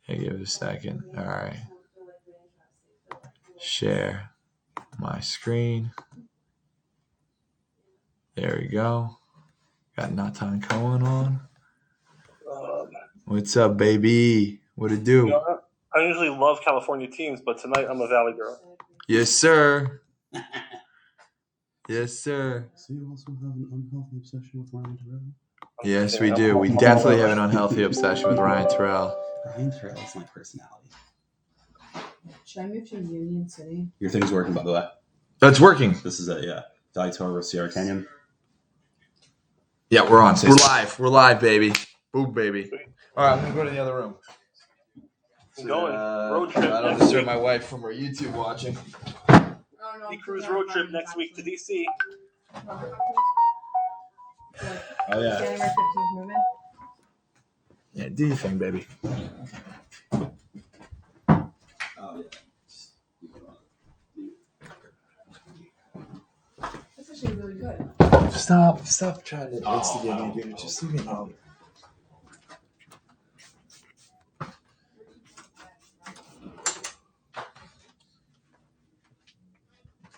Hey, give it a second. All right. Share my screen. There we go. Got Natan Cohen on. What's up, baby? What it do? You know, I usually love California teams, but tonight I'm a Valley girl. Yes, sir. Yes, sir. So you also have an unhealthy obsession with Ryan Terrell? Yes, we do. We definitely have an unhealthy obsession with Ryan Terrell. Ryan Terrell is my personality. Should I move to Union City? Your thing's working, by the way. That's working. This is it, yeah. Valley Torah, Sierra Canyon. Yeah, we're on. We're live. We're live, baby. Boom, baby. All right, I'm going to go to the other room. Going. Road trip I don't next disturb week. my wife from her YouTube watching. The cruise road trip next week to DC. Oh, yeah. January 15th movement. Yeah, do your thing, baby. Oh, yeah. That's actually really good. Stop trying to instigate me, dude. Just leave me alone.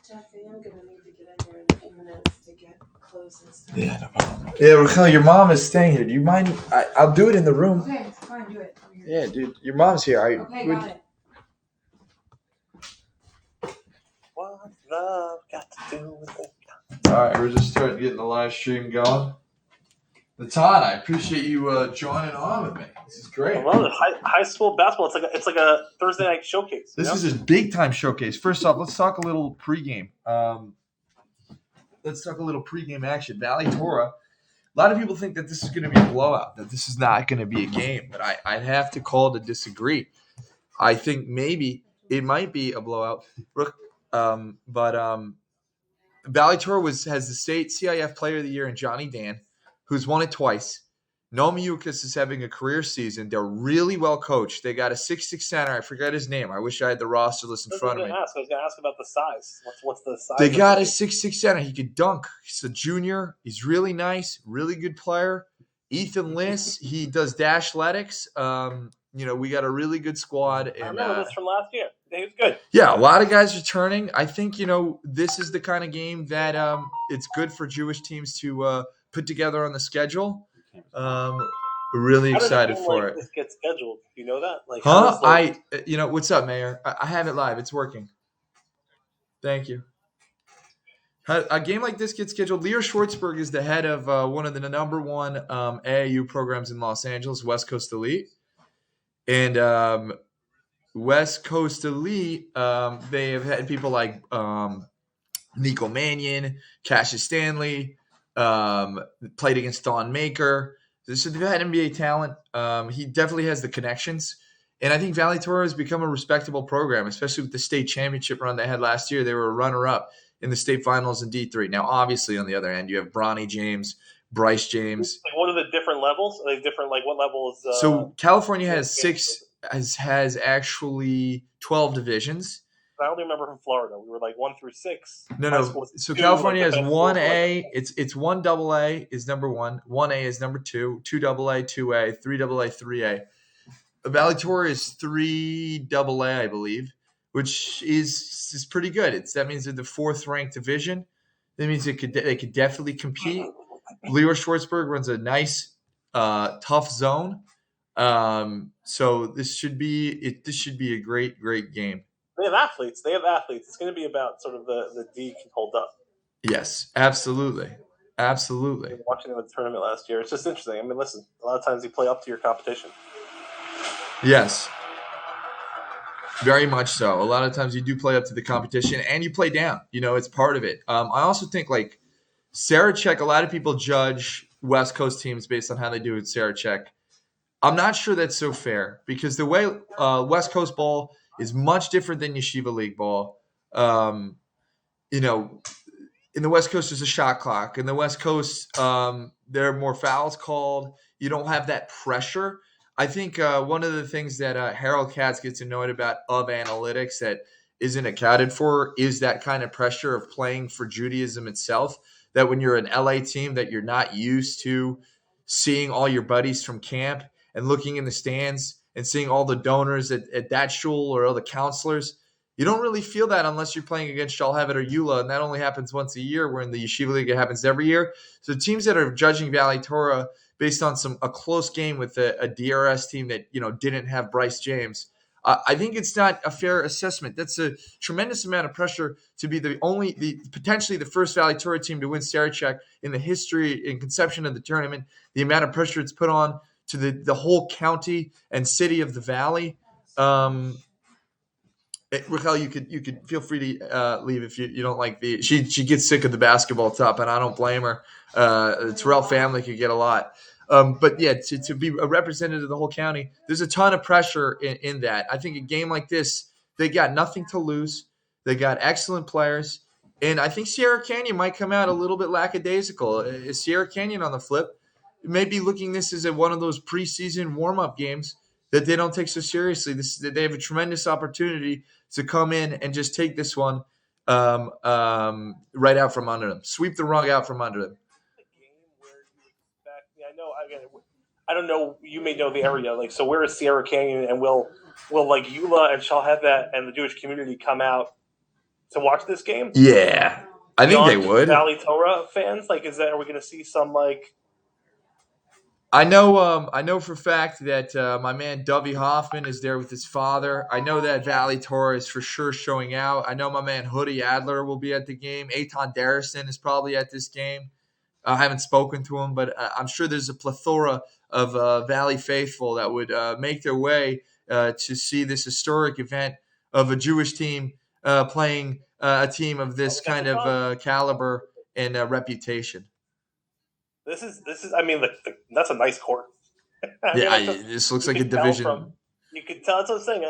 Jeff, I'm going to need to get in there in a few minutes to get clothes and stuff. Yeah, no problem. Yeah, Raquel, your mom is staying here. Do you mind? I'll do it in the room. Okay, it's fine. Do it. I'm here. Yeah, dude. Your mom's here. Okay, got it. What love got to do with it? All right, we're just starting getting the live stream going. Natan, I appreciate you joining on with me. This is great. I love it. High school basketball. It's like a Thursday night showcase. This is a big time showcase. First off, let's talk a little pregame. Let's talk a little pregame action. Valley Torah. A lot of people think that this is going to be a blowout, that this is not going to be a game, but I'd have to call to disagree. I think maybe it might be a blowout. But Valley Torah has the state CIF Player of the Year in Johnny Dan, who's won it twice. Noam Yukas is having a career season. They're really well coached. They got a 6'6" center. I forget his name. I wish I had the roster list in front of me. I was going to ask about the size. What's the size? They got a 6'6" center. He could dunk. He's a junior. He's really nice, really good player. Ethan Liss, he does dashletics. We got a really good squad. And, I remember this from last year. He was good. Yeah, a lot of guys returning. I think, this is the kind of game that it's good for Jewish teams to put together on the schedule. We're really excited for it. This gets scheduled. You know that? What's up, Mayor? I have it live. It's working. Thank you. A game like this gets scheduled. Leo Schwartzberg is the head of one of the number one AAU programs in Los Angeles, West Coast Elite. And West Coast Elite, they have had people like Nico Mannion, Cassius Stanley, played against Thon Maker. So they've had NBA talent. He definitely has the connections. And I think Valley Torah has become a respectable program, especially with the state championship run they had last year. They were a runner-up in the state finals in D3. Now, obviously, on the other end, you have Bronny James, Bryce James. Like, what are the different levels? Are they different? Like, what level is? So California has actually 12 divisions. I only remember from Florida. We were like 1 through 6. No. So California has 1A. It's 1 AA is number 1. 1A is number 2. 2 AA, 2A, 3 AA, 3A. Valley Torah is 3 AA, I believe, which is pretty good. That means they're the 4th ranked division. That means they could definitely compete. Leo Schwartzberg runs a nice, tough zone. So this should be a great game. They have athletes. It's going to be about sort of the D can hold up. Yes, absolutely. I was watching them at the tournament last year. It's just interesting. I mean, listen, a lot of times you play up to your competition. Yes. Very much so. A lot of times you do play up to the competition and you play down. It's part of it. I also think like Sarachek, a lot of people judge West Coast teams based on how they do with Sarachek. I'm not sure that's so fair because the way West Coast ball is much different than Yeshiva League ball. In the West Coast, there's a shot clock. In the West Coast, there are more fouls called. You don't have that pressure. I think one of the things that Harold Katz gets annoyed about of analytics that isn't accounted for is that kind of pressure of playing for Judaism itself, that when you're an LA team that you're not used to seeing all your buddies from camp and looking in the stands and seeing all the donors at that shul or all the counselors. You don't really feel that unless you're playing against Shalhevet or Eula, and that only happens once a year. Where in the Yeshiva League, it happens every year. So teams that are judging Valley Torah based on a close game with a DRS team that didn't have Bryce James, I think it's not a fair assessment. That's a tremendous amount of pressure to be potentially the first Valley Torah team to win Sarachek in the history and conception of the tournament. The amount of pressure it's put on to the whole county and city of the Valley. Raquel, you could feel free to leave if you don't like the. She gets sick of the basketball top, and I don't blame her. The Terrell family could get a lot, but yeah, to be a representative of the whole county, there's a ton of pressure in that. I think a game like this, they got nothing to lose. They got excellent players, and I think Sierra Canyon might come out a little bit lackadaisical. Sierra Canyon on the flip may be looking this as one of those preseason warm-up games that they don't take so seriously. They have a tremendous opportunity to come in and just take this one right out from under them, sweep the rug out from under them. A game where you expect, I know, again, I don't know, you may know the area, like, so where is Sierra Canyon, and will like Eula and Shalhevet and the Jewish community come out to watch this game? Yeah, I think they would. Valley Torah fans, like, are we going to see some, like? I know for a fact that my man Dovey Hoffman is there with his father. I know that Valley Torah is for sure showing out. I know my man Hoodie Adler will be at the game. Eitan Darrison is probably at this game. I haven't spoken to him, but I'm sure there's a plethora of Valley faithful that would make their way to see this historic event of a Jewish team playing a team of this kind of caliber and reputation. This is. I mean, that's a nice court. This looks like a division. You could tell. That's what I'm saying.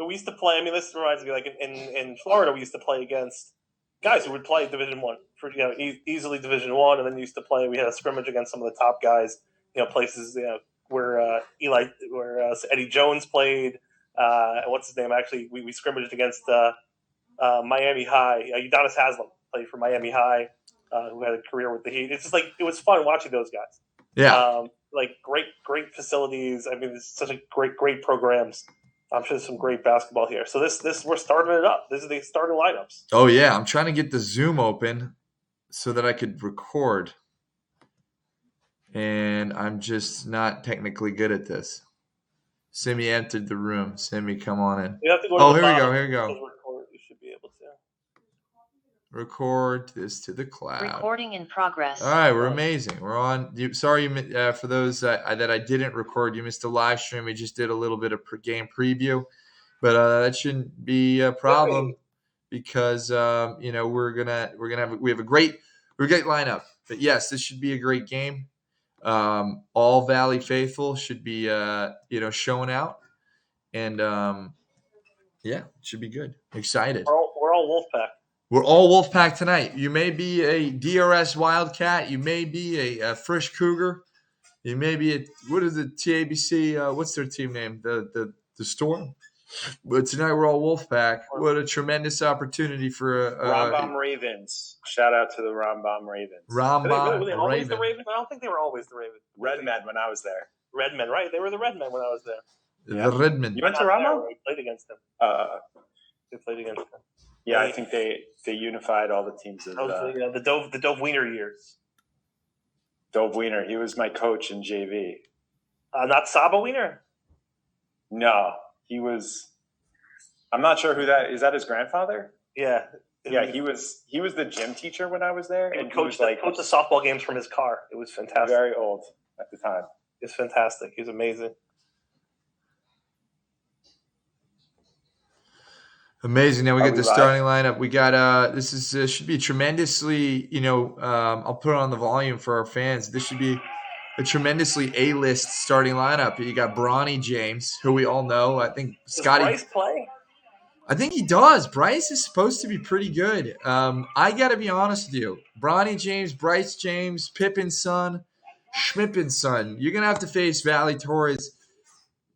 We used to play. I mean, this reminds me, like in Florida, we used to play against guys who would play Division One, easily Division One, and then used to play. We had a scrimmage against some of the top guys. Places where Eddie Jones played. What's his name? Actually, we scrimmaged against Miami High. Udonis Haslam played for Miami High. Who had a career with the Heat. It's just like, it was fun watching those guys. Yeah. Like great facilities. I mean, it's such a great programs. I'm sure there's some great basketball here. So this we're starting it up. This is the starting lineups. Oh yeah, I'm trying to get the Zoom open so that I could record. And I'm just not technically good at this. Simi entered the room. Simi, come on in. You have to go to Here we go. You should be able to. Record this to the cloud. Recording in progress. All right, we're amazing. We're on. Sorry, for those that I didn't record, you missed the live stream. We just did a little bit of game preview, but that shouldn't be a problem because we have a great lineup. But yes, this should be a great game. All Valley faithful should be showing out, and it should be good. Excited. We're all Wolfpack. We're all Wolfpack tonight. You may be a DRS Wildcat. You may be a Frisch Cougar. You may be what is the TABC? What's their team name? The Storm. But tonight we're all Wolfpack. What a tremendous opportunity for Rambam Ravens. Shout out to the Rambam Ravens. Rambam Were they always the Raven. Ravens? I don't think they were always the Ravens. Redmen when I was there. Redmen, right? They were the Redmen when I was there. The Redmond. You went to Rambam? We played against them. We played against them. Yeah, I think they unified all the teams. Of, the Dove Wiener years. Dove Wiener, he was my coach in JV. Not Saba Wiener? No, he was. I'm not sure who that is. That his grandfather? Yeah. Yeah, he was the gym teacher when I was there, and coached the softball games from his car. It was fantastic. Very old at the time. It's fantastic. He was amazing. Amazing. Now we got the starting lineup. We got this should be tremendously, I'll put on the volume for our fans. This should be a tremendously A-list starting lineup. You got Bronny James, who we all know. I think Scotty. Does Bryce play? I think he does. Bryce is supposed to be pretty good. I got to be honest with you. Bronny James, Bryce James, Pippin's son, Schmippin's son. You're going to have to face Valley Torres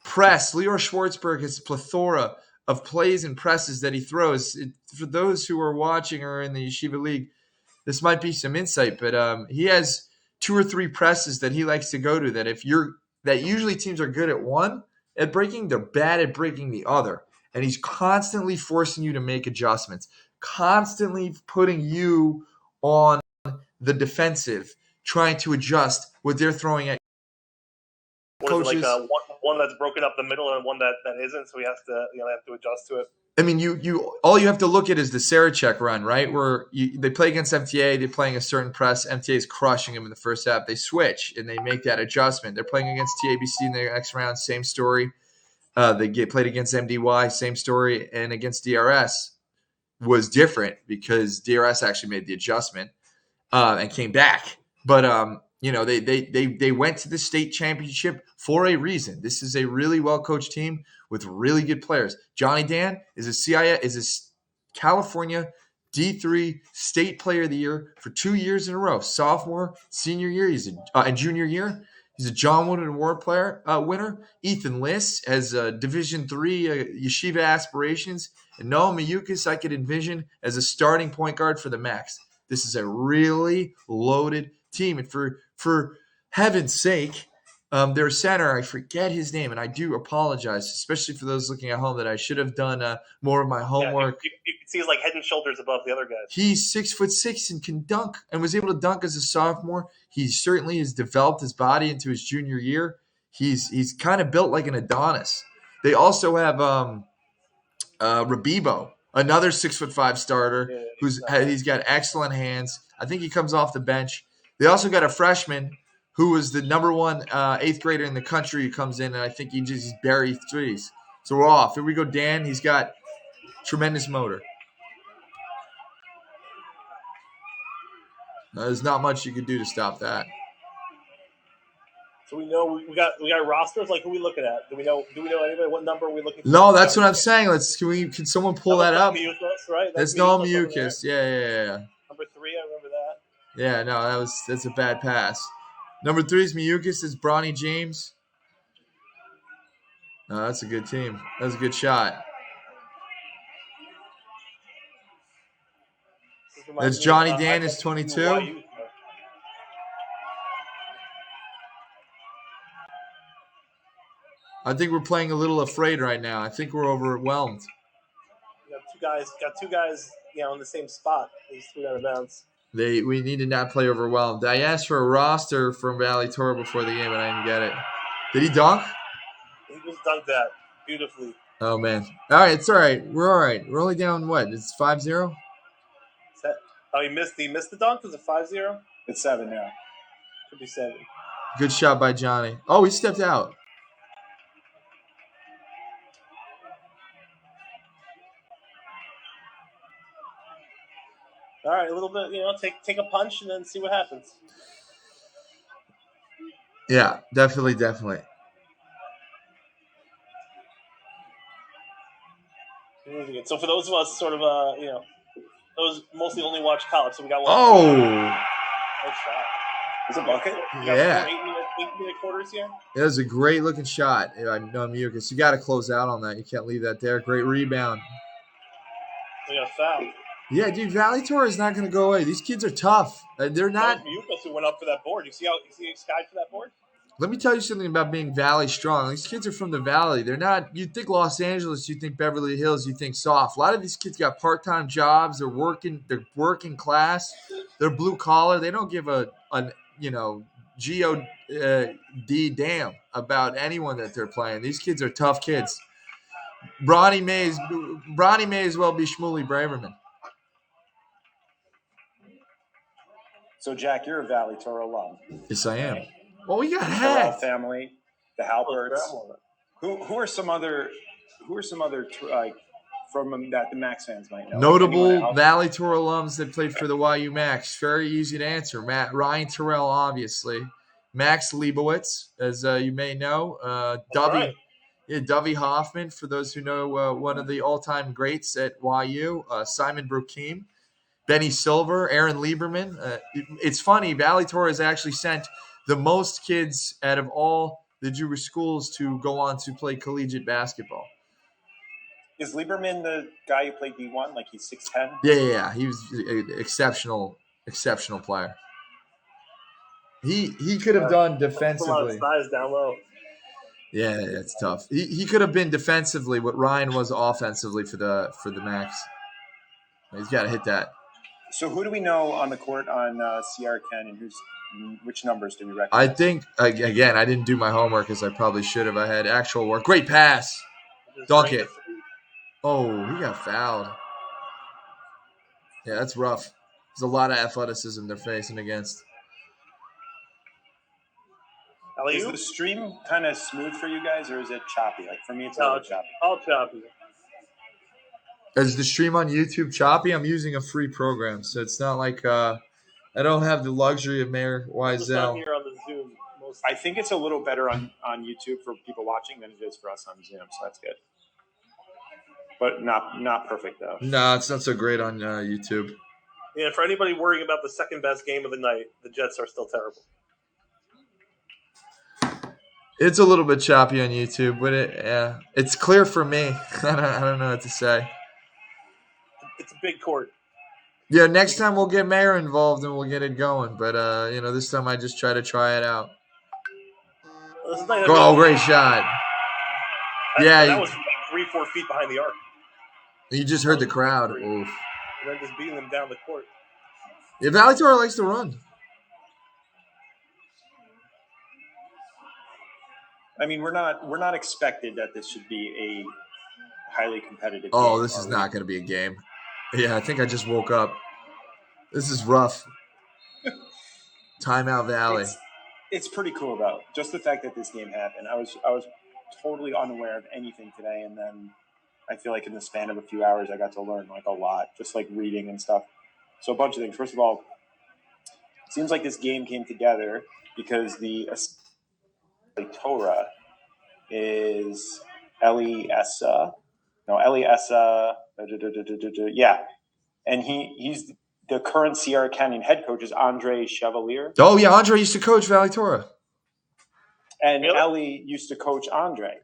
press. Lior Schwartzberg has a plethora of plays and presses that he throws. For those who are watching or in the Yeshiva League, this might be some insight, but he has 2 or 3 presses that he likes to go to that usually teams are good at one, at breaking, they're bad at breaking the other. And he's constantly forcing you to make adjustments, constantly putting you on the defensive, trying to adjust what they're throwing at What is it, coaches. like one that's broken up the middle and one that isn't, so we have to have to adjust to it. I mean, you all you have to look at is the Sarachek run, right? Where they play against MTA, they're playing a certain press. MTA is crushing them in the first half. They switch and they make that adjustment. They're playing against TABC in the next round, same story. They get played against MDY, same story, and against DRS was different because DRS actually made the adjustment and came back. But they went to the state championship for a reason. This is a really well coached team with really good players. Johnny Dan is a California D3 State Player of the Year for 2 years in a row. Sophomore, senior year, and junior year. He's a John Wooden Award winner. Ethan Liss has Division III yeshiva aspirations. And Noah Mayukis I could envision as a starting point guard for the Max. This is a really loaded team. And for heaven's sake, their center, I forget his name, and I do apologize, especially for those looking at home, that I should have done more of my homework. Yeah, you can see he's like head and shoulders above the other guys. He's 6'6" and can dunk, and was able to dunk as a sophomore. He certainly has developed his body into his junior year. He's kind of built like an Adonis. They also have Rabibo, another 6'5" starter he's got excellent hands. I think he comes off the bench. They also got a freshman who was the number one 8th grader in the country who comes in, and I think he's buries threes. So we're off. Here we go, Dan. He's got tremendous motor. There's not much you can do to stop that. So we know we got rosters. Like, who are we looking at? Do we know anybody? What number are we looking for? No, that's what I'm saying. Can someone pull that up? Mucus, right? That's Noah Mayukis. Yeah. Number 3, I remember that. Yeah, no, that's a bad pass. Number 3 is Mayukis. It's Bronny James. No, that's a good team. That was a good shot. That's Johnny Dan is 22. I think we're playing a little afraid right now. I think we're overwhelmed. Got two guys, in the same spot. These 2 out of bounds. We need to not play overwhelmed. I asked for a roster from Valley Torah before the game, but I didn't get it. Did he dunk? He just dunked that beautifully. Oh, man. All right, it's all right. We're all right. We're only down, what? It's 5-0? Oh, he missed the dunk? Is it 5-0? It's 7 now. Could be 7. Good shot by Johnny. Oh, he stepped out. All right, a little bit, take a punch and then see what happens. Yeah, definitely. So for those of us sort of, those mostly only watch college, so we got one. Oh! Nice shot. Is it a bucket? Yeah. 8-minute quarters here. It was a great looking shot. I know Mayukis. You got to close out on that. You can't leave that there. Great rebound. We got a foul. Yeah, dude, Valley Torah is not going to go away. These kids are tough. They're not. Mucus who went up for that board. You see he skied for that board? Let me tell you something about being Valley strong. These kids are from the Valley. They're not. You think Los Angeles, you think Beverly Hills, you think soft. A lot of these kids got part-time jobs. They're working. They're working class. They're blue collar. They don't give a G-O-D damn about anyone that they're playing. These kids are tough kids. Bronny may as well be Shmuley Braverman. So, Jack, you're a Valley Torah alum. Yes, I am. Well, we got The hacked. family, the Halberts. Who are some other from that the Max fans might know? Notable Valley Torah alums that played for the YU Max. Very easy to answer. Ryan Terrell, obviously. Max Leibowitz, as you may know. Dovey Hoffman, for those who know, one of the all-time greats at YU. Simon Brookheim. Benny Silver, Aaron Lieberman. It's funny, Valley Torah has actually sent the most kids out of all the Jewish schools to go on to play collegiate basketball. Is Lieberman the guy who played D1? Like he's 6'10"? Yeah. He was an exceptional player. He could have done defensively. Size down low. Yeah, it's tough. He could have been defensively what Ryan was offensively for the Max. He's got to hit that. So who do we know on the court on Sierra Canyon? Which numbers do we recognize? I think again, I didn't do my homework as I probably should have. I had actual work. Great pass. Dunk it. Oh, he got fouled. Yeah, that's rough. There's a lot of athleticism they're facing against. Is the stream kind of smooth for you guys, or is it choppy? Like for me, it's No, choppy. all choppy. Is the stream on YouTube choppy? I'm using a free program, so it's not like I don't have the luxury of Mayor Just not Wiesel. here on the Zoom. I think it's a little better on YouTube for people watching than it is for us on Zoom, so that's good. But not perfect though. No, it's not so great on YouTube. Yeah, for anybody worrying about the second best game of the night, the Jets are still terrible. It's a little bit choppy on YouTube, but it's clear for me. I don't know what to say. It's a big court. Yeah, next time we'll get Mayor involved and we'll get it going. But this time I just try it out. Oh, great shot! That was 3-4 feet behind the arc. You just heard the crowd. Oof. And then just beating them down the court. Yeah, Valley Torah likes to run. I mean, we're not expected that this should be a highly competitive Oh, game, this is not going to be a game. Yeah, I think I just woke up. This is rough. Timeout Valley. It's pretty cool though. Just the fact that this game happened. I was totally unaware of anything today, and then I feel like in the span of a few hours, I got to learn like a lot, just like reading and stuff. So a bunch of things. First of all, it seems like this game came together because the Torah is Eliesa. Yeah. And he's the current Sierra Canyon head coach is Andre Chevalier. Oh, yeah. Andre used to coach Valley Torah. And Ellie used to coach Andre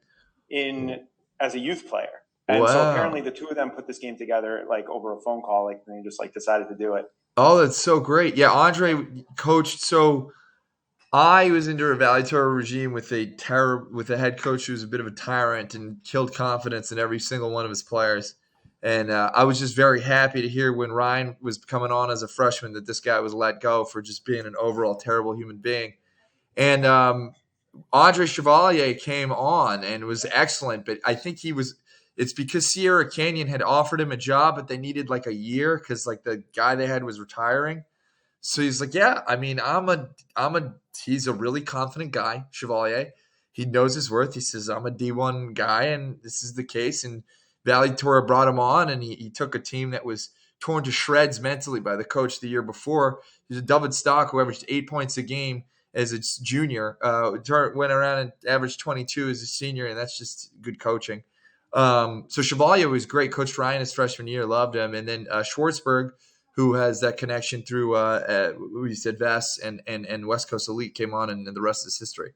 as a youth player. And so apparently the two of them put this game together like over a phone call, like and they just like decided to do it. Oh, that's so great. Yeah, Andre coached. So I was under a Valley Torah regime with a head coach who was a bit of a tyrant and killed confidence in every single one of his players. And I was just very happy to hear when Ryan was coming on as a freshman that this guy was let go for just being an overall terrible human being. And Andre Chevalier came on and was excellent, but I think it's because Sierra Canyon had offered him a job, but they needed like a year because like the guy they had was retiring. So he's like, yeah, I mean, he's a really confident guy, Chevalier. He knows his worth. He says, I'm a D1 guy, and this is the case. And Valley Torah brought him on, and he took a team that was torn to shreds mentally by the coach the year before. He was a David Stock who averaged 8 points a game as a junior, went around and averaged 22 as a senior, and that's just good coaching. So Chevalier was great. Coached Ryan his freshman year, loved him. And then Schwartzberg, who has that connection through, we said Vess and West Coast Elite came on, and the rest is history.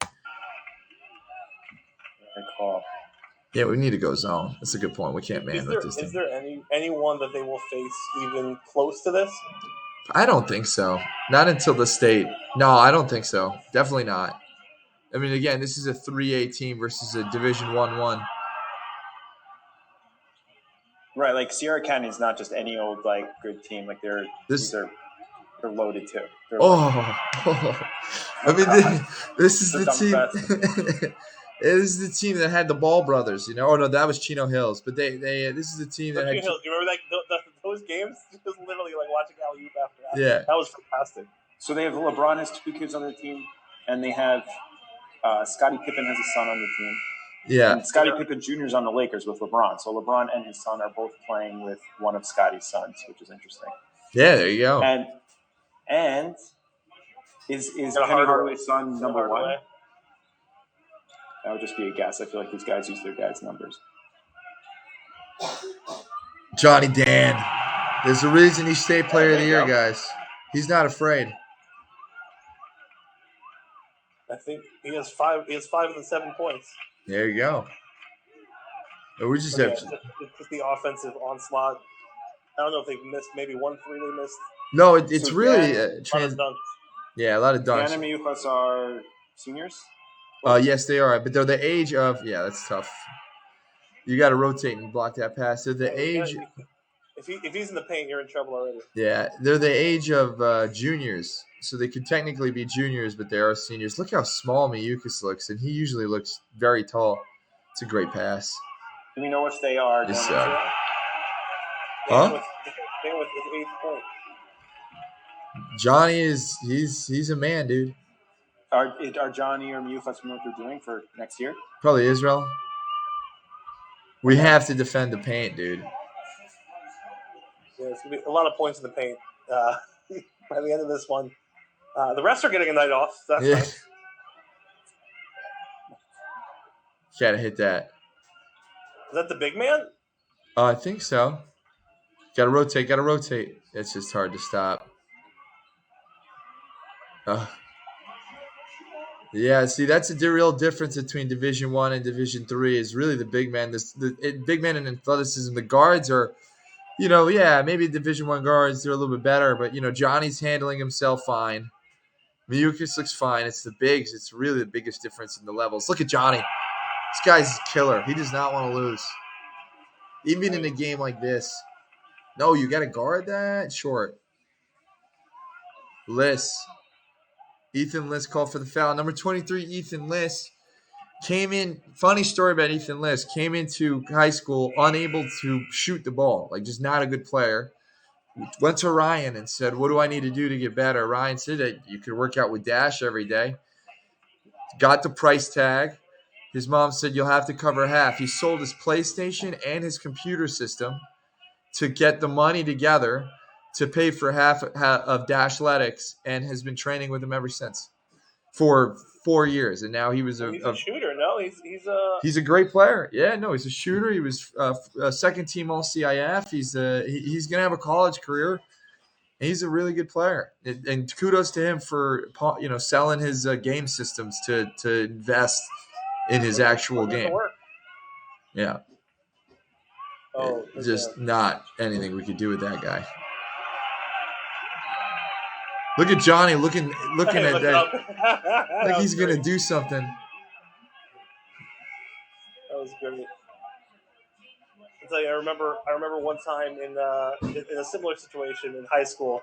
Yeah, we need to go zone. That's a good point. We can't man with this team. Is there anyone that they will face even close to this? I don't think so. Not until the state. No, I don't think so. Definitely not. I mean, again, this is a 3A team versus a Division 1-1. Right, like Sierra Canyon is not just any old like good team. Like they're loaded too. I mean, this is the team. This is the team that had the Ball brothers, you know. Oh no, that was Chino Hills, but this is the team that had. Hills. Do you remember those games? It was literally like watching alley-oop after that. Yeah, that was fantastic. So they have LeBron has 2 kids on their team, and they have Scottie Pippen has a son on the team. Yeah, and Scottie Pippen Jr. is on the Lakers with LeBron. So LeBron and his son are both playing with one of Scottie's sons, which is interesting. Yeah, there you go. And is Penny Hardaway's son number 1? That would just be a guess. I feel like these guys use their dad's numbers. Johnny Dan. There's a reason he's state player of the year, guys. He's not afraid. I think he has 5 of the 7 points. There you go. We just have it's just the offensive onslaught. I don't know if they've missed maybe 1 3 they missed. No, it's really a lot of dunks. Yeah, a lot of dunks. Dan and Miyukas are seniors? Yes, they are, but they're the age of that's tough. You got to rotate and block that pass. They're the age. If he's in the paint, you're in trouble already. Yeah, they're the age of juniors, so they could technically be juniors, but they are seniors. Look how small Miyukis looks, and he usually looks very tall. It's a great pass. Do we know which they are? Yes, going sir. into? Huh? Dan with his 8th point. Johnny he's a man, dude. Are Johnny or Mufas know what they're doing for next year? Probably Israel. We have to defend the paint, dude. Yeah, it's gonna be a lot of points in the paint by the end of this one. The refs are getting a night off. So that's nice. Gotta hit that. Is that the big man? I think so. Gotta rotate. It's just hard to stop. Yeah, see, that's the real difference between Division I and Division III is really the big man. Big man and athleticism. The guards are, maybe Division I guards, they're a little bit better, but, Johnny's handling himself fine. Miyukis looks fine. It's the bigs. It's really the biggest difference in the levels. Look at Johnny. This guy's a killer. He does not want to lose. Even in a game like this. No, you got to guard that? Short. Ethan Liss called for the foul. Number 23, Ethan Liss, came in. Funny story about Ethan Liss. Came into high school unable to shoot the ball. Like, just not a good player. Went to Ryan and said, what do I need to do to get better? Ryan said that you could work out with Dash every day. Got the price tag. His mom said, you'll have to cover half. He sold his PlayStation and his computer system to get the money together to pay for half of Dashletics, and has been training with him ever since for 4 years. And now he's a shooter. No, he's a great player. Yeah, no, he's a shooter. He was a second team All CIF. He's gonna have a college career. He's a really good player, and kudos to him for selling his game systems to invest in his actual game. Yeah. Just not anything we could do with that guy. Look at Johnny looking at that like he's gonna do something. That was great. I'll tell you, I remember one time in a similar situation in high school.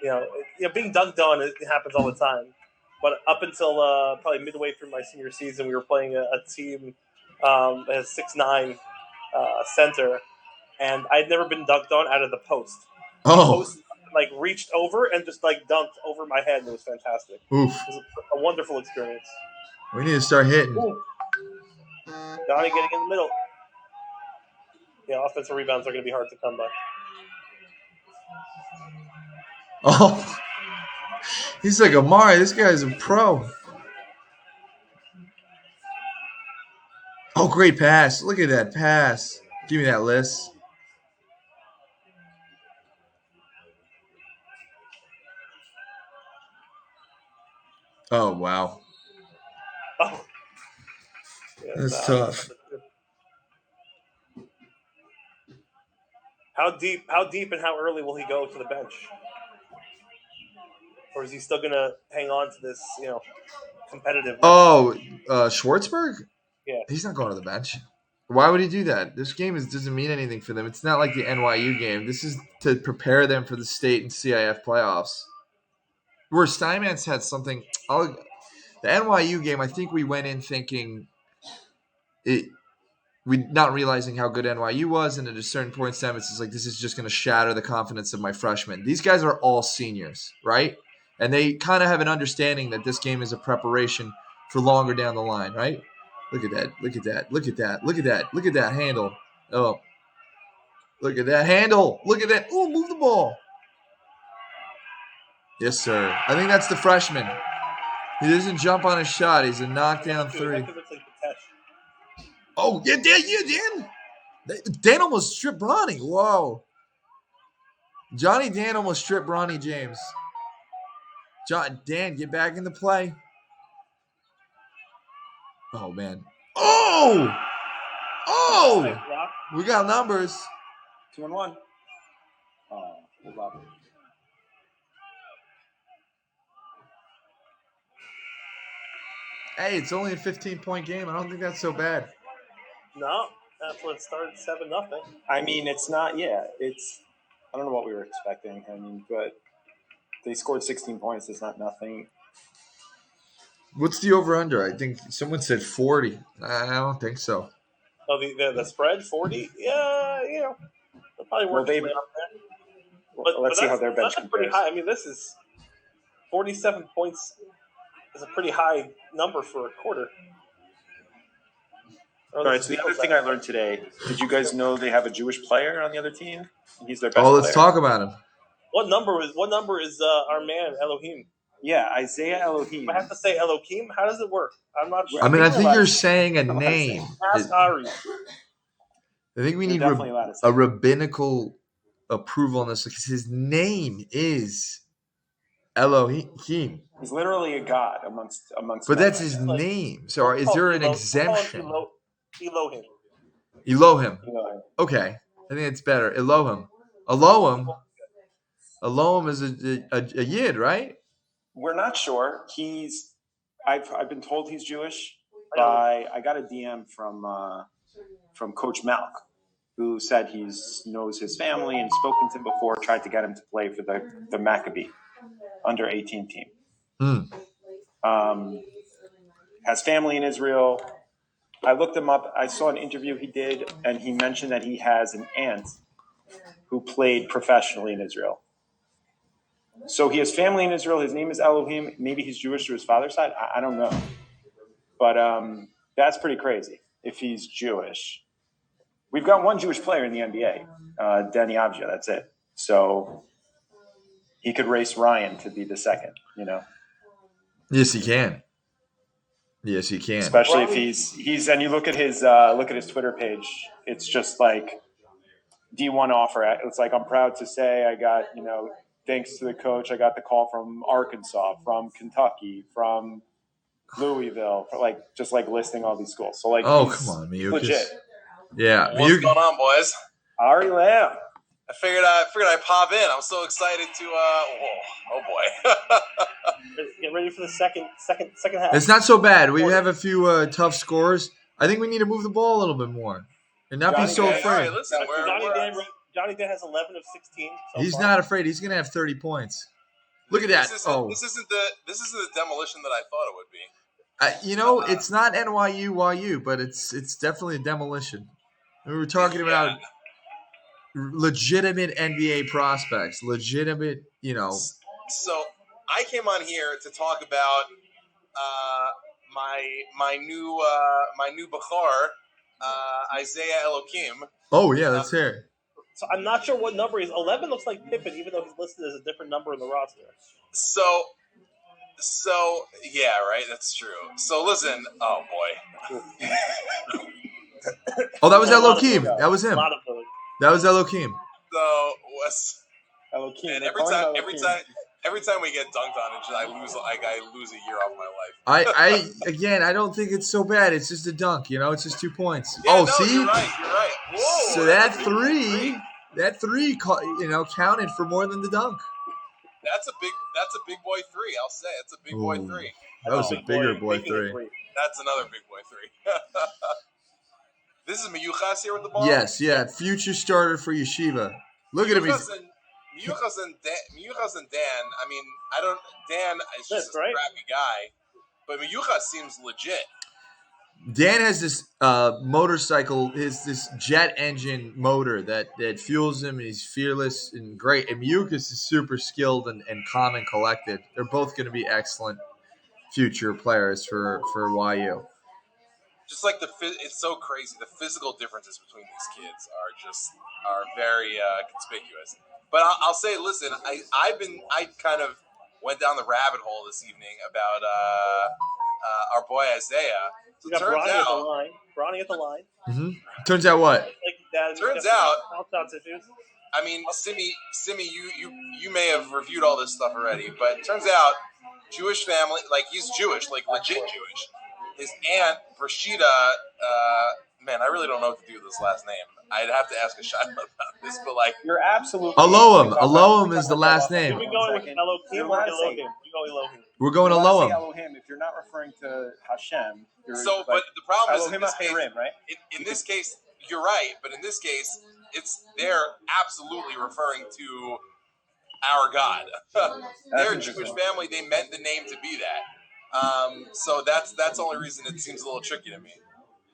Being dunked on, it happens all the time. But up until probably midway through my senior season, we were playing a team that has 6'9" center, and I'd never been dunked on out of the post. The post reached over and just dunked over my head. It was fantastic. Oof. It was a wonderful experience. We need to start hitting. Ooh. Johnny getting in the middle. Yeah, offensive rebounds are going to be hard to come by. Oh, he's like Amari. This guy's a pro. Oh, great pass. Look at that pass. Give me that list. Oh, wow. Oh. Yeah, that's tough. How deep and how early will he go to the bench? Or is he still going to hang on to this, competitive? Oh, Schwartzberg? Yeah. He's not going to the bench. Why would he do that? This game doesn't mean anything for them. It's not like the NYU game. This is to prepare them for the state and CIF playoffs. Where Steinmetz had something. The NYU game, I think we went in thinking we not realizing how good NYU was, and at a certain point, Steinmetz is like, this is just going to shatter the confidence of my freshmen. These guys are all seniors, right? And they kind of have an understanding that this game is a preparation for longer down the line, right? Look at that. Look at that. Look at that. Look at that. Look at that handle. Oh. Look at that handle. Look at that. Oh, move the ball. Yes, sir. I think that's the freshman. He doesn't jump on his shot. He's a knockdown three. Oh, yeah, Dan. Dan almost stripped Bronny. Whoa. Johnny Dan almost stripped Bronny James. Dan, get back in the play. Oh, man. Oh! We got numbers. 2-1. Oh, love it. Hey, it's only a 15-point game. I don't think that's so bad. No, that's what it started 7-0. I mean, it's not. Yeah, it's. I don't know what we were expecting. I mean, but they scored 16 points. It's not nothing. What's the over/under? I think someone said 40. I don't think so. Oh, the spread 40. Yeah, you know, they'll probably work Well, its way up there. Well, let's see how their bench that's a pretty compares. high. I mean, this is 47 points is a pretty high number for a quarter. All right. So the other thing I learned today: did you guys know they have a Jewish player on the other team? He's their best Oh, let's player. talk about him. What number is our man Elohim? Yeah, Isaiah Elohim. I have to say Elohim. How does it work? I'm not sure. I mean, I think you're allowed- saying a I'm allowed to say name. Ask Ari. I think we You're need definitely allowed to say a it. rabbinical approval on this because his name is Elohim. He's literally a god amongst. But men. that's his name. So is there an exemption? Elohim. Elohim. You know, Okay. I think it's better. Elohim. Elohim is a yid, right? we're not sure. He's. I've been told he's Jewish. I got a DM from Coach Malk, who said knows his family and spoken to him before. Tried to get him to play for the Maccabee under 18 team. Has family in Israel. I looked him up. I saw an interview he did, and he mentioned that he has an aunt who played professionally in Israel. So he has family in Israel. His name is Elohim. Maybe he's Jewish to his father's side. I don't know. But that's pretty crazy if he's Jewish. We've got one Jewish player in the NBA, Denny Avdia. That's it. So he could race Ryan to be the second, you know? Yes, he can. Yes, he can. Especially if he's and you look at his Twitter page, it's just like D1 offer. It's like, I'm proud to say I got, thanks to the coach, I got the call from Arkansas, from Kentucky, from Louisville, just listing all these schools. So Oh, he's come on, Miukas. legit. Yeah, What's going on, boys? Ari Lamb. I figured I'd pop in. I'm so excited to. Oh boy. Get ready for the second half. It's not so bad. We have a few tough scores. I think we need to move the ball a little bit more and not be so Johnny Dan, afraid. All right, listen, Johnny Dan has 11 of 16. He's not afraid. He's going to have 30 points. Look at that. This isn't the demolition that I thought it would be. It's not NYU, but it's definitely a demolition. We were talking about legitimate NBA prospects, legitimate, So I came on here to talk about my new Bachar, Isaiah Elohim. Oh yeah, let's hear it. So I'm not sure what number he's. 11 looks like Pippen, even though he's listed as a different number in the roster. So yeah, right. That's true. So listen. Oh boy. Oh, that was Elohim. That was him. A lot of those. That was Elohim. So Elohim. and every time we get dunked on, I lose a year off my life. I don't think it's so bad. It's just a dunk, It's just 2 points. Yeah, See, you're right. Whoa, so that three, counted for more than the dunk. That's a big boy three. I'll say it's a big boy Ooh. three. That was a bigger boy three. That's another big boy three. This is Miyuchas here with the ball. Yes, yeah, future starter for Yeshiva. Look at him. Miyuchas and Dan. I mean, Dan is just a crappy guy, but Miyuchas seems legit. Dan has this motorcycle, this jet engine motor that fuels him, and he's fearless and great. And Miyukas is super skilled and calm and collected. They're both going to be excellent future players for YU. Just like it's so crazy. The physical differences between these kids are very conspicuous. But I'll say, listen, I kind of went down the rabbit hole this evening about our boy Isaiah. So We got Bronny at the line. Mm-hmm. Turns out what? Turns out. Issues. I mean, Simi, you may have reviewed all this stuff already, but it turns out Jewish family, he's Jewish, legit Jewish. His aunt Rashida, man, I really don't know what to do with this last name. I'd have to ask a shot about this, but you're absolutely. Elohim is the last name. Are we going with Elohim or Elohim? We're going to You wanna say Elohim. Elohim. If you're not referring to Hashem, you're So, like, but the problem is in Elohim this case, Ahirim, right? in this case, you're right. But in this case, they're absolutely referring to our God. They're a Jewish interesting. family. They meant the name to be that. So that's the only reason it seems a little tricky to me.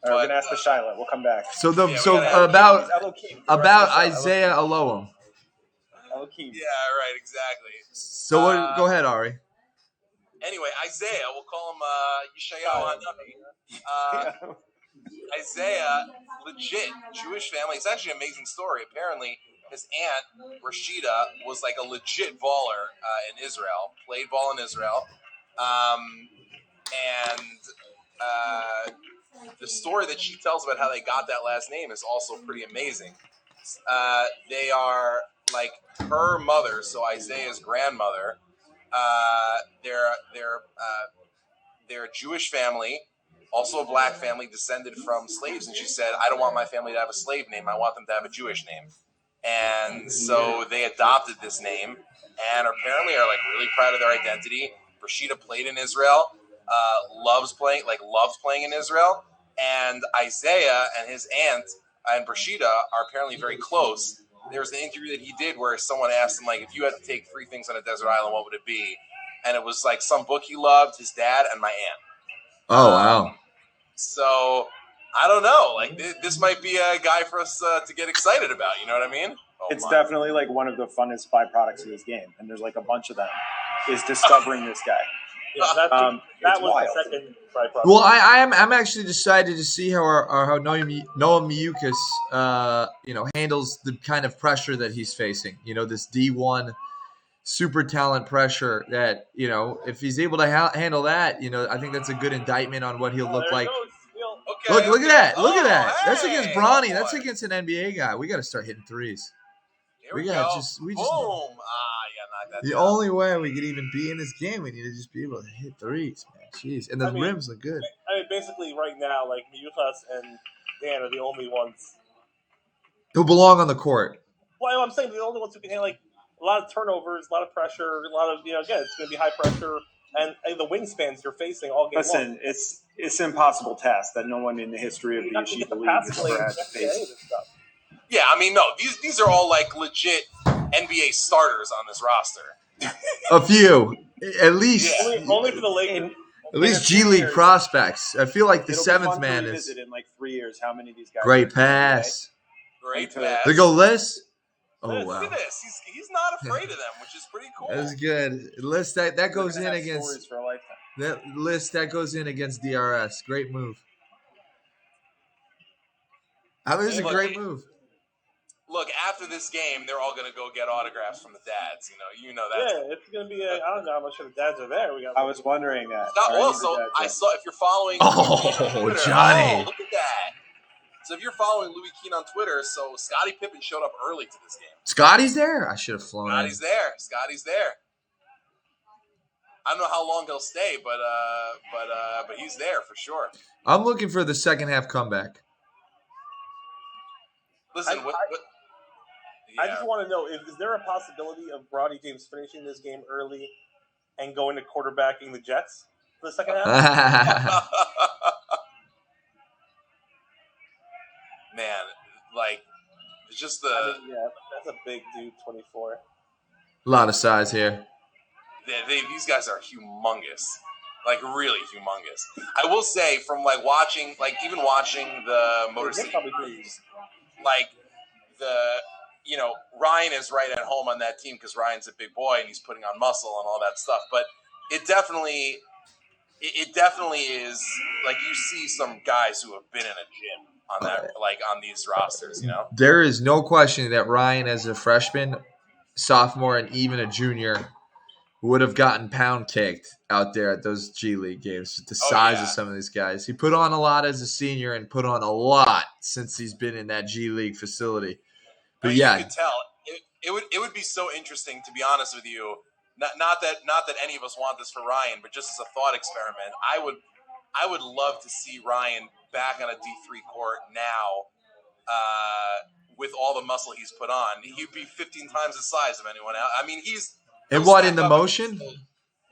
All right, we're gonna ask the Shiloh. We'll come back. So Yeah, we gotta- about Elohim. Isaiah Elohim. Elohim. Yeah, right, exactly. So go ahead, Ari. Anyway, Isaiah, we'll call him Yeshayahu Hanavi. Isaiah, legit Jewish family. It's actually an amazing story. Apparently, his aunt Rashida was like a legit baller in Israel. Played ball in Israel, and the story that she tells about how they got that last name is also pretty amazing. They are like her mother, so Isaiah's grandmother. They're a Jewish family, also a black family, descended from slaves. And she said, "I don't want my family to have a slave name. I want them to have a Jewish name." And so they adopted this name, and apparently are like really proud of their identity. Rashida played in Israel, loved playing in Israel, and Isaiah and his aunt and Rashida are apparently very close. There was an interview that he did where someone asked him, like, if you had to take 3 things on a desert island, what would it be? And it was like some book he loved, his dad, and my aunt. Oh, wow. So I don't know. Like this might be a guy for us to get excited about. You know what I mean? Oh, It's definitely like one of the funnest byproducts of this game, and there's like a bunch of them. Is discovering this guy. Yeah, that it's was wild. the second byproduct. Well, I'm actually decided to see how Noah Miukas handles the kind of pressure that he's facing. This D1 super talent pressure that if he's able to handle that, I think that's a good indictment on what he'll look like. Okay, Look at that! Look at that! Oh, That's hey, against Bronny. boy. That's against an NBA guy. We got to start hitting threes. Here we we got go. just- we Boom. just- Knock that The down. only way we could even be in this game, we need to just be able to hit threes, man. Jeez, and the rims look good. I mean, basically, right now, like Miukas and Dan are the only ones. Who belong on the court? Well, I'm saying the only ones who can handle like a lot of turnovers, a lot of pressure, a lot of again, it's going to be high pressure, and the wingspans you're facing all game Listen, long. it's an impossible task that no one in the history of the Yeshiva League has ever had to face. Yeah, I mean, no, these are all like legit NBA starters on this roster. A few, at least. Yeah. Only for the Lakers. At least G League prospects. I feel like the It'll be seventh fun man to is revisit in like 3 years how many of these guys. great are pass. Great Into- pass. They go Liz. Oh Look wow, at this. He's not afraid of them, which is pretty cool. that was good. Liz, that We're goes gonna in have against stories for a lifetime. that list. That goes in against DRS. Great move. That was a Look, great move. Look, after this game, they're all going to go get autographs from the dads. You know that. Yeah, it's going to be. I don't know how much of the dads are there. I was wondering that. Also, I saw if you're following. Oh, Louis Keane on Twitter, Johnny. look at that. So if you're following Louis Keane on Twitter, so Scottie Pippen showed up early to this game. Scotty's there. I should have flown. Scotty's there. Scotty's there. I don't know how long he'll stay, but he's there for sure. I'm looking for the second half comeback. Listen, I just want to know: is there a possibility of Bronny James finishing this game early and going to quarterbacking the Jets for the second half? Man, like it's just the yeah, that's a big dude, 24. A lot of size here. these guys are humongous, like really humongous. I will say, from like watching, like even watching the Motor City Cruise, like Ryan is right at home on that team because Ryan's a big boy and he's putting on muscle and all that stuff. But it definitely is like you see some guys who have been in a gym on that, like on these rosters. There is no question that Ryan, as a freshman, sophomore, and even a junior, would have gotten pound kicked out there at those G League games. The size of some of these guys. He put on a lot as a senior and put on a lot since he's been in that G League facility. But you could tell it would be so interesting, to be honest with you. Not that any of us want this for Ryan, but just as a thought experiment, I would love to see Ryan back on a D3 court now, with all the muscle he's put on. He'd be 15 times the size of anyone else. I mean, he's and what in the motion?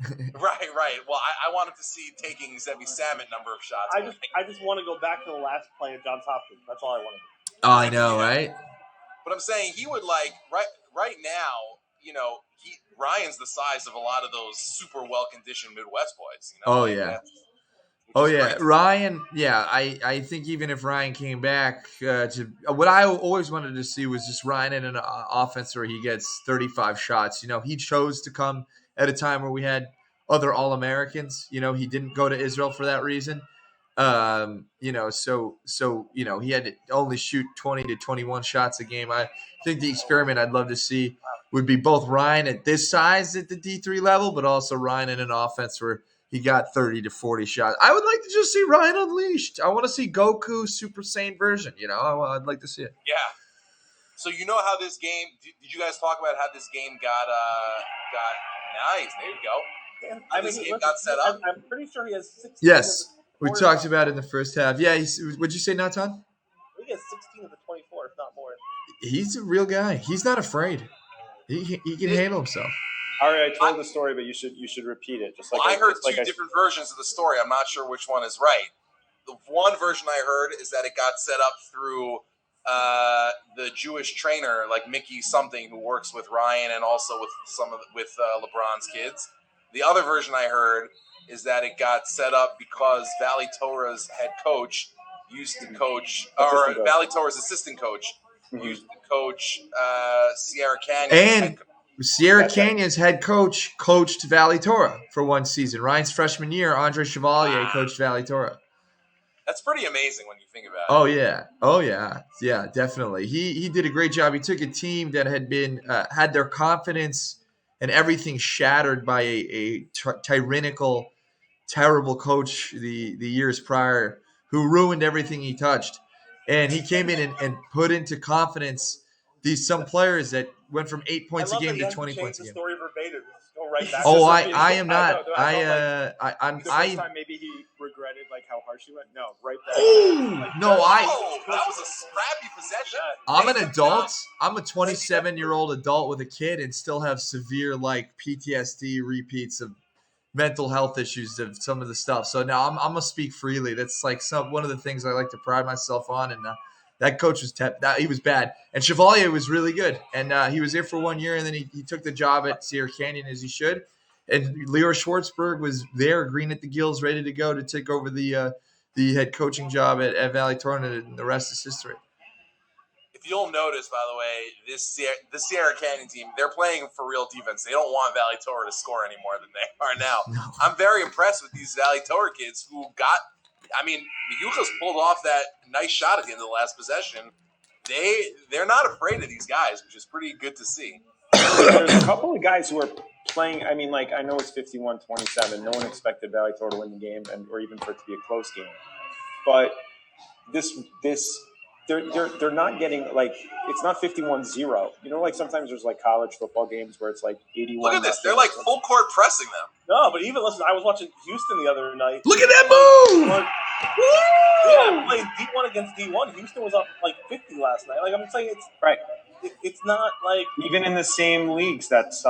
Right. Well, I wanted to see taking Zebi Salmon number of shots. I just want to go back to the last play at Johns Hopkins. That's all I want to do. Oh, I know, right? But I'm saying he would like right now. Ryan's the size of a lot of those super well conditioned Midwest boys. Oh yeah. Oh yeah, Ryan. Yeah, I think even if Ryan came back to what I always wanted to see was just Ryan in an offense where he gets 35 shots. He chose to come at a time where we had other All-Americans. He didn't go to Israel for that reason. So he had to only shoot 20 to 21 shots a game. I think the experiment I'd love to see would be both Ryan at this size at the D3 level, but also Ryan in an offense where he got 30 to 40 shots. I would like to just see Ryan unleashed. I want to see Goku Super Saiyan version. I'd like to see it. Yeah. So how this game? Did you guys talk about how this game got nice? There you go. How this game got set up. I'm pretty sure he has 16. Yes, we talked about it in the first half. Yeah, what'd you say, Natan? He has 16 of the 24, if not more. He's a real guy. He's not afraid. He can handle himself. All right, I told the story, but you should repeat it. Just like I heard two different versions of the story. I'm not sure which one is right. The one version I heard is that it got set up through the Jewish trainer, like Mickey something, who works with Ryan and also with LeBron's kids. The other version I heard is that it got set up because Valley Torah's head coach used to coach, or Valley Torah's assistant coach used to coach Sierra Canyon. And Sierra Canyon's head coach coached Valley Torah for one season. Ryan's freshman year, Andre Chevalier coached Valley Torah. That's pretty amazing when you think about it. Oh yeah, definitely. He did a great job. He took a team that had been had their confidence and everything shattered by a tyrannical, terrible coach the years prior who ruined everything he touched, and he came in and put into confidence some players that went from 8 points a game to 20 points a game. Story verbatim. Go right back. Oh, I am not. I'm. The first time maybe he regretted how harsh he went. No, right back. That was a scrappy possession. I'm an adult. I'm a 27-year-old adult with a kid and still have severe PTSD repeats of mental health issues of some of the stuff. So now I'm gonna speak freely. That's one of the things I like to pride myself on. And that coach was he was bad, and Chevalier was really good. And he was there for 1 year, and then he took the job at Sierra Canyon as he should. And Leo Schwartzberg was there, green at the gills, ready to go to take over the head coaching job at Valley Torah, and the rest is history. If you'll notice, by the way, the Sierra Canyon team, they're playing for real defense. They don't want Valley Torah to score any more than they are now. No. I'm very impressed with these Valley Torah kids who got – the Yukas pulled off that nice shot at the end of the last possession. They're not afraid of these guys, which is pretty good to see. There's a couple of guys who are playing. I know it's 51-27. No one expected Valley Torah to win the game, or even for it to be a close game. But they're not getting it's not 51-0. Sometimes there's college football games where it's 81. Look at this. They're full court pressing them. No, but even listen, I was watching Houston the other night. Look at that move! Yeah, played D1 against D1. Houston was up 50 last night. I'm saying it's right. It's not even in the same leagues that this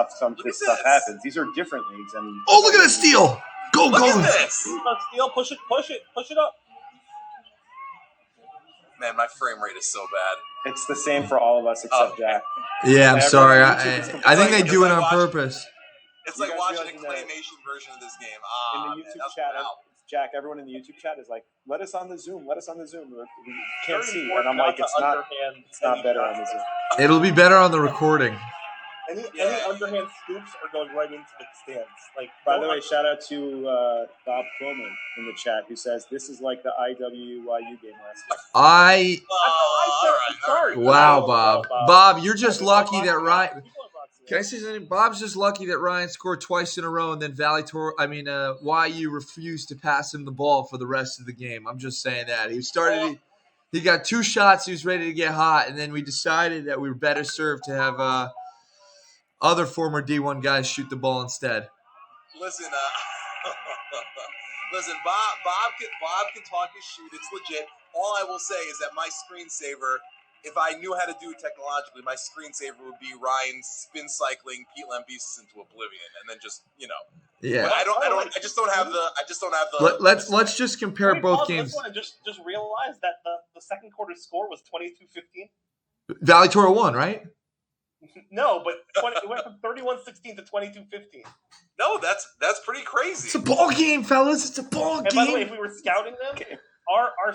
stuff happens. These are different leagues. Look at that steal! Go! Look at this! Steal, push it up. Man, my frame rate is so bad. It's the same for all of us except Jack. Yeah, I'm sorry. I think they do it on purpose. It's like watching a claymation version of this game. In the YouTube chat, Jack, everyone in the YouTube chat is let us on the Zoom. Let us on the Zoom. We can't see. And I'm it's not better on the Zoom. It'll be better on the recording. Any underhand scoops are going right into the stands. By the way, shout out to Bob Coleman in the chat who says this is like the IWYU game last year. All right. Wow, Bob. Bob, you're just lucky that Ryan. Can I say something? Bob's just lucky that Ryan scored twice in a row, and then YU refused to pass him the ball for the rest of the game. I'm just saying that he got 2 shots. He was ready to get hot, and then we decided that we were better served to have other former D1 guys shoot the ball instead. Listen, Bob can talk his shoot. It's legit. All I will say is that my screensaver if I knew how to do it technologically, my screensaver would be Ryan spin cycling Pete Lambesis into oblivion, and then just Yeah. But I just don't have the. Let's just compare Can we both pause games. this one and just realize that the second quarter score was 22-15? Valley Torah won, right? No, but it went from 31-16 to 22-15. No, that's pretty crazy. It's a ball game, fellas. It's a ball And by the way, game. if we were scouting them, our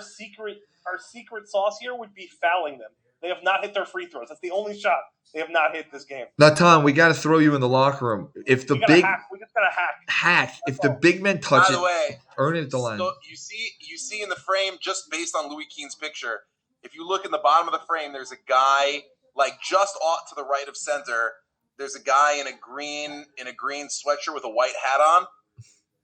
secret sauce here would be fouling them. They have not hit their free throws. That's the only shot they have not hit this game. Now, Tom, we got to throw you in the locker room. If the We gotta big hack. We just gotta hack. if the big men touch By the way, it, earn it at the line. so you see in the frame, just based on Louis Keane's picture, if you look in the bottom of the frame, there's a guy like just off to the right of center. There's a guy in a green sweatshirt with a white hat on.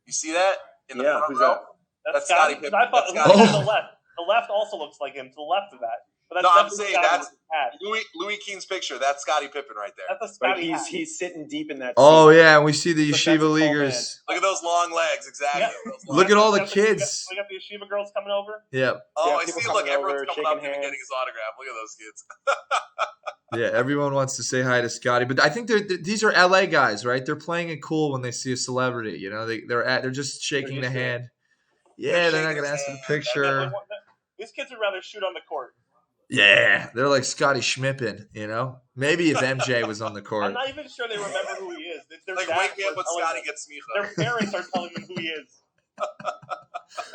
You see that in the front who's row? that? That's Scottie Pippen. I thought That's Scottie the left. The left also looks like him. To the left of that. But that's No, I'm definitely saying Scottie that's hat. Louis Keane's picture. That's Scottie Pippen right there. That's a But Scottie hat. he's sitting deep in that. Oh seat. yeah, and we see the That's a yeshiva tall leaguers. Look at those long legs. Exactly. Yeah. Those long Look at all the We got kids. We got the yeshiva girls coming over. Yeah, Oh, Yeah, I people see. coming Look, everyone's over, coming up shaking and getting hands. his autograph. Look at those kids. yeah. Everyone wants to say hi to Scotty, but I think these are LA guys, right? They're playing it cool when they see a celebrity. You know, they're just shaking the used to it. hand. Yeah, they're not shaking gonna his ask for the hand. picture. These kids would rather shoot on the court. Yeah, they're like Scotty Schmippen, you know? Maybe if MJ was on the I'm court. not even sure they remember who he is. Their Like, dads wake me are up when telling Scotty them- gets smicha. Their parents are telling them who he is.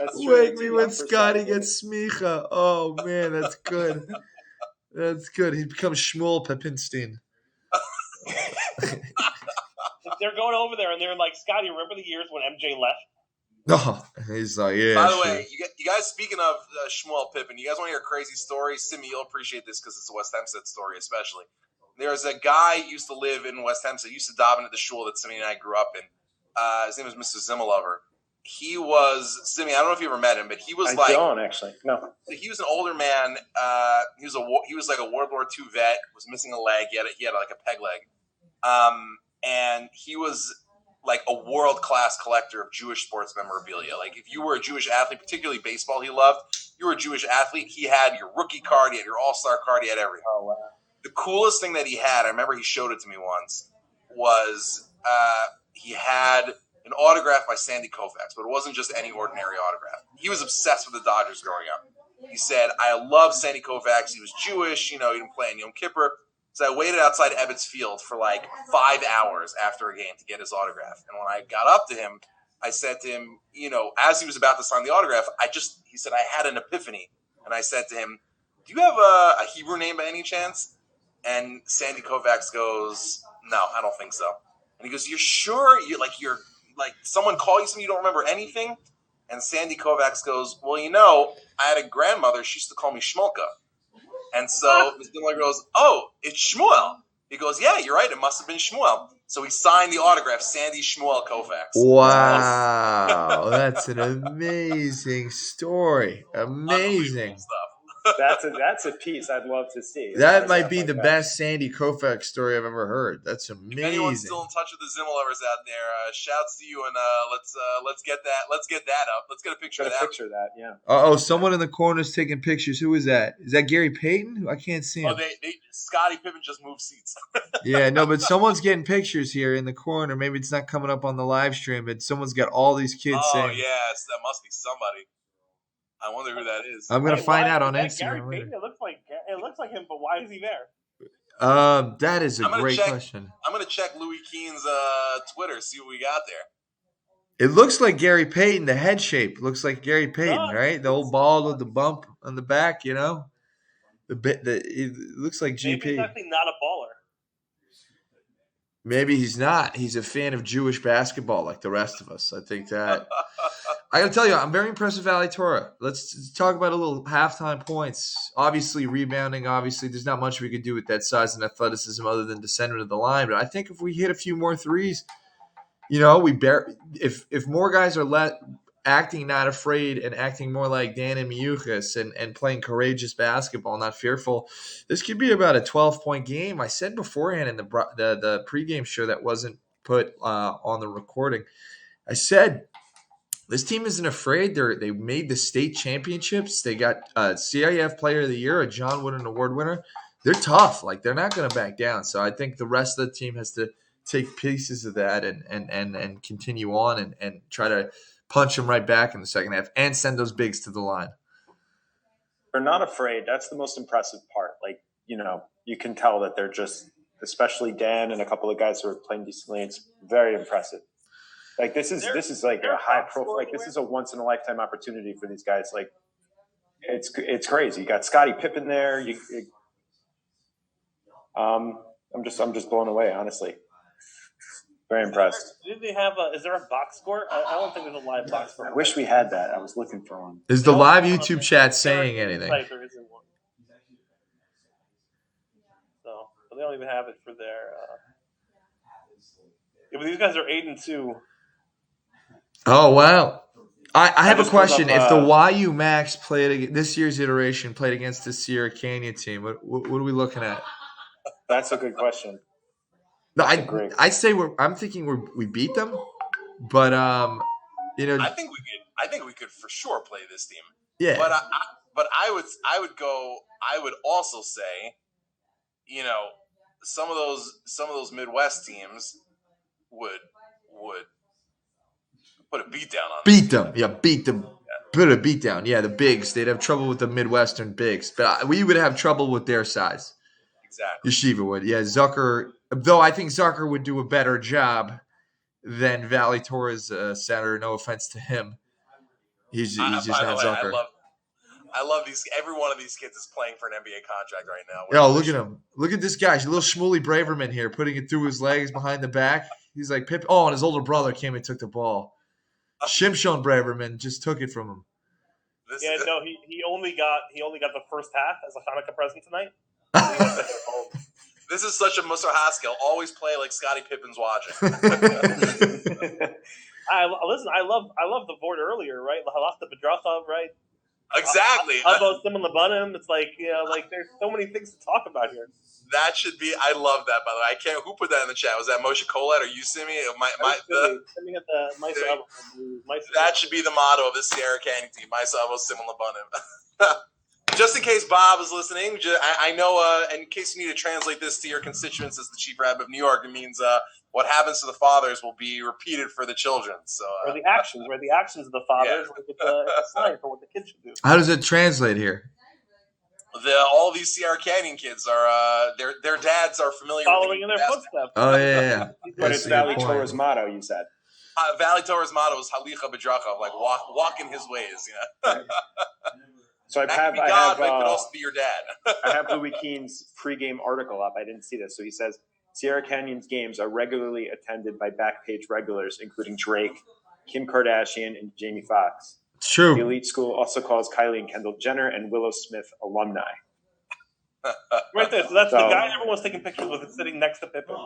That's true. Wake It's me enough when for Scotty Scottie. gets smicha. Oh, man, that's good. That's good. He becomes Shmuel Pepinstein. If they're going over there and they're like, Scotty, remember the years when MJ left? No, he's like, yeah. By the sure. way, you guys, speaking of Shmuel Pippen, you guys want to hear a crazy story? Simi, you'll appreciate this because it's a West Hempstead story, especially. There's a guy who used to live in West Hempstead, used to daven at the shul that Simi and I grew up in. His name was Mr. Zimmelover. He was, Simi, I don't know if you ever met him, but he was I don't actually. No. he was an older man. He was like a World War II vet, was missing a leg. He had like a peg leg. And he was like a world-class collector of Jewish sports memorabilia. Like if you were a Jewish athlete, particularly baseball he loved, you were a Jewish athlete, he had your rookie card, he had your all-star card, he had everything. Oh wow. The coolest thing that he had, I remember he showed it to me once, was he had an autograph by Sandy Koufax, but it wasn't just any ordinary autograph. He was obsessed with the Dodgers growing up. He said, I love Sandy Koufax. He was Jewish, he didn't play in Yom Kippur. So I waited outside Ebbets Field for like 5 hours after a game to get his autograph. And when I got up to him, I said to him, as he was about to sign the autograph, he said, I had an epiphany. And I said to him, do you have a Hebrew name by any chance? And Sandy Koufax goes, no, I don't think so. And he goes, you're sure? You're like someone call you something, you don't remember anything? And Sandy Koufax goes, well, I had a grandmother, she used to call me Shmulka. And so Ms. Miller goes, oh, it's Shmuel. He goes, yeah, you're right. It must have been Shmuel. So he signed the autograph, Sandy Shmuel Koufax. Wow, that's an amazing story. Amazing. Unbelievable stuff. That's a piece I'd love to see. That might be Like the that. best Sandy Koufax story I've ever heard. That's If anyone's amazing. still in touch with the Zimmelovers out there, shouts to you, and let's get that up. Let's get a picture Got of to that. picture that, yeah. Oh, someone in the corner is taking pictures. Who is that? Is that Gary Payton? I can't see him. Oh, Scottie Pippen just moved seats. Yeah, no, but someone's getting pictures here in the corner. Maybe it's not coming up on the live stream, but someone's got all these kids Oh saying. yes, that must be somebody. I wonder who that is. I'm gonna find out on Gary Instagram Payton, later. it looks like him, but why is he there? That is a I'm gonna great check- question. I'm gonna check Louis Keane's Twitter, see what we got there. It looks like Gary Payton. The head shape looks like Gary Payton, No, right? The old bald with the bump on the back, it looks like Maybe GP. he's actually not a baller. Maybe he's not. He's a fan of Jewish basketball like the rest of us. I think that. I got to tell you, I'm very impressed with Valley Torah. Let's talk about a little halftime points. Obviously, rebounding. Obviously, there's not much we could do with that size and athleticism other than descend into the line. But I think if we hit a few more threes, if more guys are acting not afraid and acting more like Dan and Miuchas and playing courageous basketball, not fearful, this could be about a 12-point game. I said beforehand in the pregame show that wasn't put on the recording, I said This team isn't afraid. They made the state championships. They got CIF Player of the Year, a John Wooden Award winner. They're tough. Like, they're not going to back down. So I think the rest of the team has to take pieces of that and continue on and try to punch them right back in the second half and send those bigs to the line. They're not afraid. That's the most impressive part. Like, you can tell that they're just, especially Dan and a couple of guys who are playing decently. It's very impressive. Like, this is like a high profile. Like, this is a once in a lifetime opportunity for these guys. Like, it's crazy. You got Scottie Pippen there. I'm just blown away, honestly. Very impressed. Did they have is there a box score? I don't think there's a live box score. I wish we had that. I was looking for one. Is the live YouTube chat saying anything? There isn't one. So, but they don't even have it for their. But these guys are 8-2. Oh, wow. I have a just pulled question. up, If the YU Max this year's iteration played against the Sierra Canyon team, what are we looking at? That's a good question. No, I'd say I'm thinking we beat them, but I think we could for sure play this team. Yeah. But I would also say, some of those Midwest teams would put a beat down on beat them. Yeah, beat them. Put a beat down. Yeah, the bigs. They'd have trouble with the Midwestern bigs, but we would have trouble with their size. Exactly. Yeshiva would. Yeah, Zucker. Though I think Zucker would do a better job than Valley Torres center. No offense to him. He's just not Zucker. I love these. Every one of these kids is playing for an NBA contract right now. Yo, look at him. Look at this guy. He's a little Shmuley Braverman here, putting it through his legs behind the back. He's like Pip. Oh, and his older brother came and took the ball. Shimshon Braverman just took it from him. He only got the first half as a Hanukkah present tonight. This is such a Musar Haskell. Always play like Scottie Pippen's watching. I love the board earlier, right? Halachta Bedrachav, right? Exactly. About Simon Lebanon. It's like, there's so many things to talk about here. That should be. I love that. By the way, I can't. Who put that in the chat? Was that Moshe Colette or you, Simi? That should be the motto of the Sierra Canyon team. Myself, Simon Lebanon. Just in case Bob is listening, I know. In case you need to translate this to your constituents as the chief rabbi of New York, it means what happens to the fathers will be repeated for the children. So, or the actions, where the actions of the fathers, it's a sign for what the kids should do. How does it translate here? All these Sierra Canyon kids are their dads are familiar following with in their footsteps. Oh yeah. But it's Valley Torah's motto, you said. Valley Torah's motto is Halicha B'Drachav, like walk in his ways. Right. So I have but it could also be your dad. I have Louis Keene's pregame article up. I didn't see this, so he says Sierra Canyon's games are regularly attended by Backpage regulars, including Drake, Kim Kardashian, and Jamie Foxx. It's true. The elite school also calls Kylie and Kendall Jenner and Willow Smith alumni. Right there. So that's the guy everyone's taking pictures with. It's sitting next to Pippen.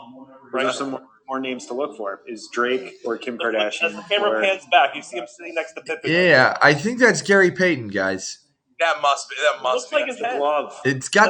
Right. There's some more names to look for. Is Drake or Kim Kardashian? As the camera pans back, you see him sitting next to Pippen. Yeah, I think that's Gary Payton, guys. That must be. Looks like his head. Glove. It's got